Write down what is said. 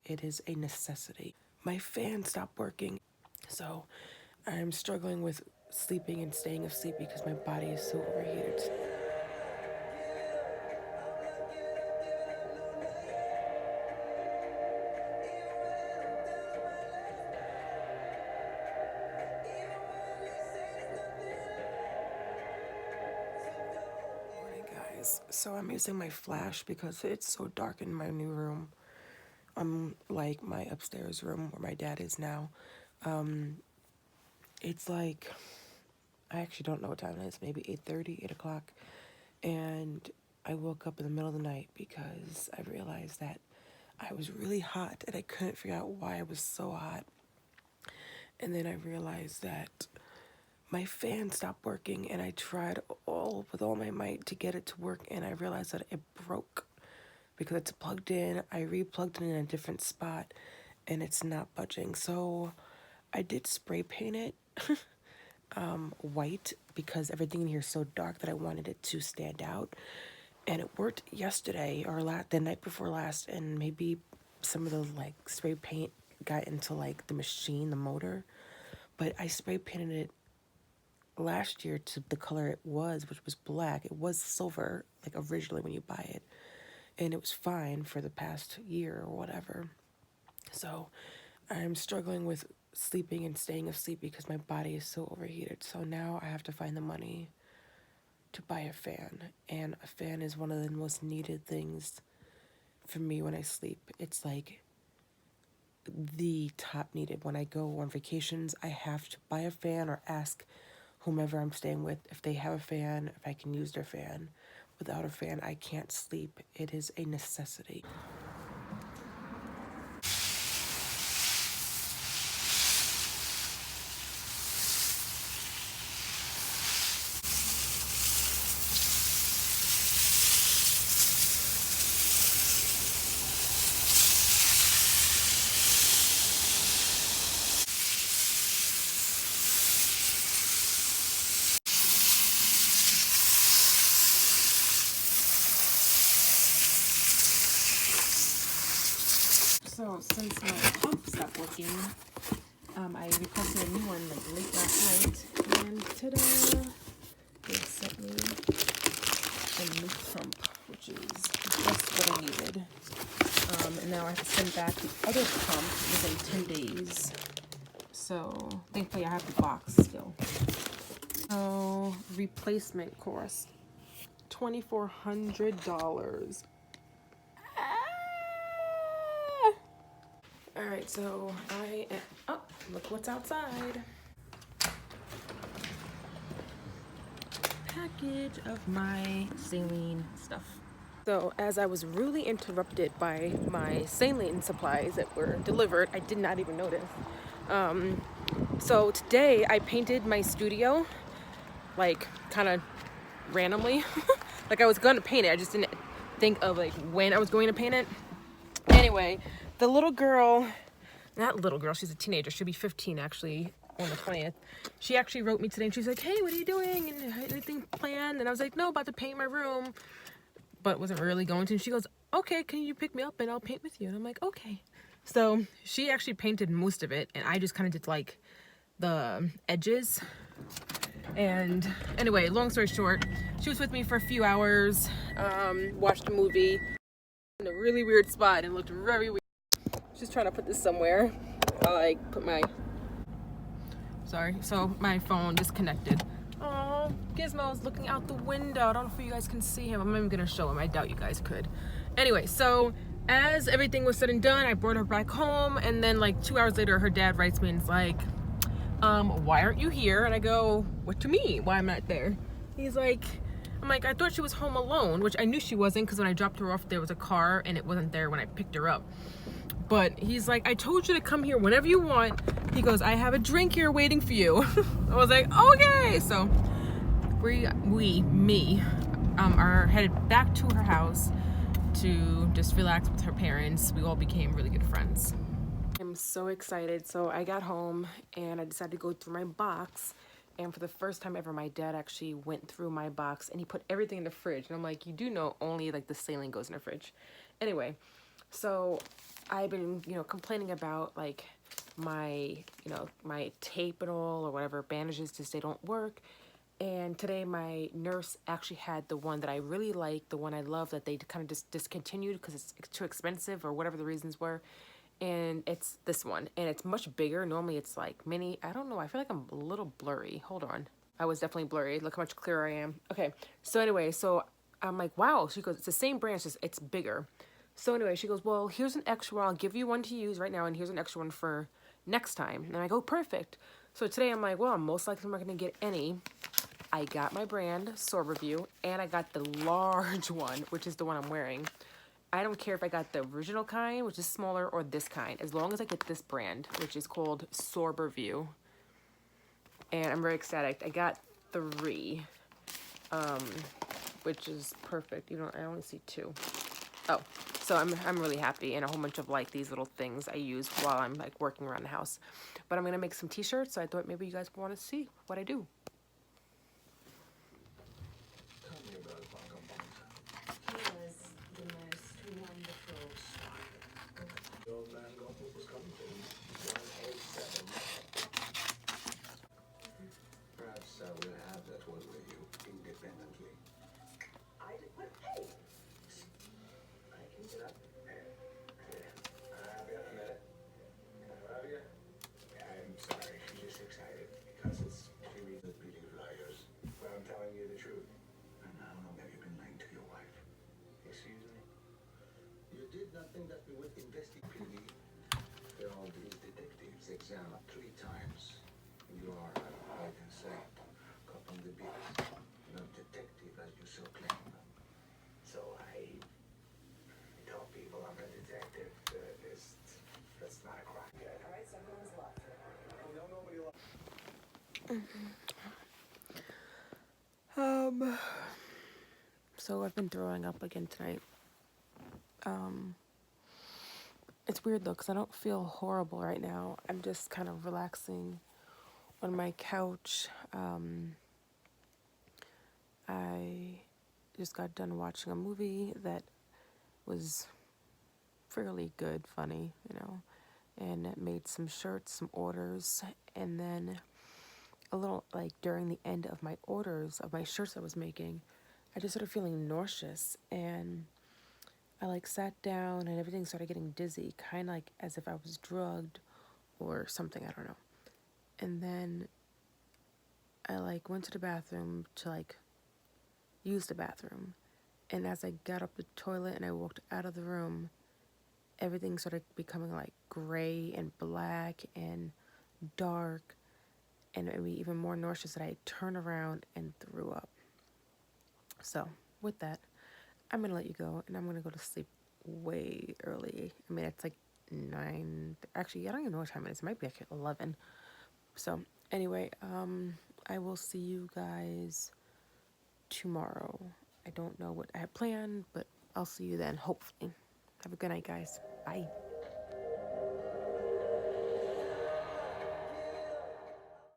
It is a necessity. My fan stopped working, so I'm struggling with sleeping and staying asleep because my body is so overheated. Morning, guys. So I'm using my flash because it's so dark in my new room. Like my upstairs room where my dad is now. It's like, I actually don't know what time it is, maybe 8:30, 8 o'clock. And I woke up in the middle of the night because I realized that I was really hot and I couldn't figure out why I was so hot. And then I realized that my fan stopped working and I tried with all my might to get it to work, and I realized that it broke because it's plugged in. I re-plugged it in a different spot and it's not budging. So I did spray paint it white because everything in here is so dark that I wanted it to stand out. And it worked yesterday or the night before last, and maybe some of the like spray paint got into like the machine, the motor. But I spray painted it last year to the color it was, which was black. It was silver, like originally when you buy it. And it was fine for the past year or whatever. So I'm struggling with sleeping and staying asleep because my body is so overheated. So now I have to find the money to buy a fan. And a fan is one of the most needed things for me when I sleep. It's like the top needed. When I go on vacations, I have to buy a fan or ask whomever I'm staying with if they have a fan, if I can use their fan. Without a fan, I can't sleep. It is a necessity. So since my pump stopped working, I requested a new one like late last night, and ta-da! They sent me a new pump, which is just what I needed. And now I have to send back the other pump within 10 days. So thankfully I have the box still. So replacement cost $2,400. Alright, so I am, oh, look what's outside. Package of my saline stuff. So as I was rudely interrupted by my saline supplies that were delivered, I did not even notice. So today I painted my studio, like kind of randomly. Like I was gonna paint it, I just didn't think of like when I was going to paint it. Anyway, the little girl, not little girl, she's a teenager, she'll be 15 actually on the 20th. She actually wrote me today and she's like, hey, what are you doing? And anything planned? And I was like, no, about to paint my room, but wasn't really going to. And she goes, okay, can you pick me up and I'll paint with you? And I'm like, okay. So she actually painted most of it and I just kind of did like the edges. And anyway, long story short, she was with me for a few hours, watched a movie in a really weird spot and looked very weird. Just trying to put this somewhere. I like put my, sorry, so my phone disconnected. Oh, Gizmo's looking out the window. I don't know if you guys can see him. I'm not even gonna show him. I doubt you guys could. Anyway, so as everything was said and done, I brought her back home, and then like 2 hours later, her dad writes me and is like, why aren't you here? And I go, what to me? Why I'm not there? He's like, I'm like, I thought she was home alone, which I knew she wasn't because when I dropped her off, there was a car and it wasn't there when I picked her up. But he's like, I told you to come here whenever you want. He goes, I have a drink here waiting for you. I was like, okay. So we are headed back to her house to just relax with her parents. We all became really good friends. I'm so excited. So I got home and I decided to go through my box. And for the first time ever, my dad actually went through my box and he put everything in the fridge. And I'm like, you do know only like the saline goes in the fridge. Anyway, so I've been, complaining about like my, my tape and all or whatever bandages just they don't work. And today my nurse actually had the one that I really like, the one I love that they kind of just discontinued because it's too expensive or whatever the reasons were. And it's this one, and it's much bigger. Normally it's like mini. I don't know. I feel like I'm a little blurry. Hold on. I was definitely blurry. Look how much clearer I am. Okay. So anyway, so I'm like, wow. She goes, it's the same brand, just it's bigger. So anyway, she goes, well, here's an extra one. I'll give you one to use right now, and here's an extra one for next time. And I go, perfect. So today I'm like, well, I'm most likely not going to get any. I got my brand, Sorberview, and I got the large one, which is the one I'm wearing. I don't care if I got the original kind, which is smaller, or this kind, as long as I get this brand, which is called Sorberview. And I'm very ecstatic. I got 3, which is perfect. I only see 2. Oh, so I'm really happy, and a whole bunch of like these little things I use while I'm like working around the house. But I'm gonna make some t-shirts, so I thought maybe you guys want to see what I do. Nothing that we would investigate. There are these detectives examined 3 times. You are, I can say, caught on the beat. No detective as you so claim. So I tell people I'm a detective. That's not a crime. All right, someone's left. We don't nobody left. So I've been throwing up again tonight. It's weird though, because I don't feel horrible right now. I'm just kind of relaxing on my couch. I just got done watching a movie that was fairly good, funny, and it made some shirts, some orders, and then a little like during the end of my orders of my shirts I was making, I just started feeling nauseous, and I like sat down and everything started getting dizzy, kind of like as if I was drugged or something, I don't know. And then I like went to the bathroom to like use the bathroom. And as I got up the toilet and I walked out of the room, everything started becoming like gray and black and dark, and it made me even more nauseous that I turned around and threw up. So with that, I'm gonna let you go, and I'm gonna go to sleep way early. I mean, it's like 9. Actually, I don't even know what time it is. It might be like 11. So anyway, I will see you guys tomorrow. I don't know what I have planned, but I'll see you then, hopefully. Have a good night, guys. Bye.